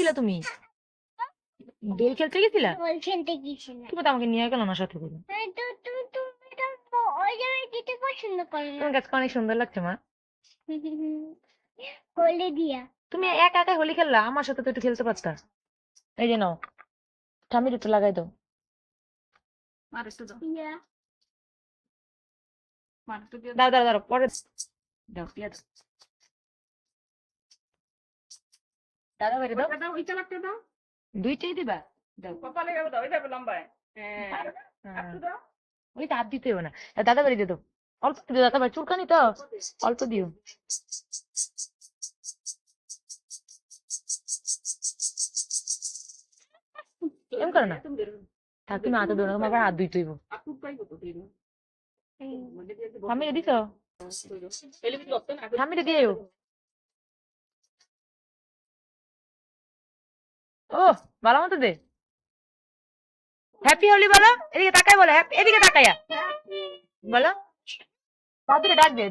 গেছিলা তুমি? দোল খেলতে গেছিলা? দোল খেলতে গেছিলাম। তুমি তো আমাকে নিয়ে গেল না সাথে করে। তুমি তো ওই জায়গায় যেতে পছন্দ করো না। তোমার কাছে অনেক সুন্দর লাগছে মা। হোলি দিয়া। তুমি একা একা হোলি খেললা, আমার সাথে তো একটু খেলতে পারতা। এই যে নাও, ঠামির একটু লাগাই দাও। ইয়া। দাও দাও দাও, পরে দাও, পেঁয়াজ দাদা বাইরে দাও, দুইটাই দিবা। দাও হ্যাঁ। ওইটা হাত দিতে হবে না, দাদা বাড়ি দিয়ে দাও। অল্প দিও দাদা ভাই, চুলকানি তো অল্প দিও। এম করো না, থাক তুমি হাতে ধরো, তোমার আবার হাত ধুইতে হইব। ঠাম্মিরে দিছো? ঠাম্মিরে দিও। ও ভালো মতো দে। হ্যাপি হোলি বলো, এদিকে তাকাই বলো, এদিকে তাকাইয়া বলো। দাদুরে ডাক দে।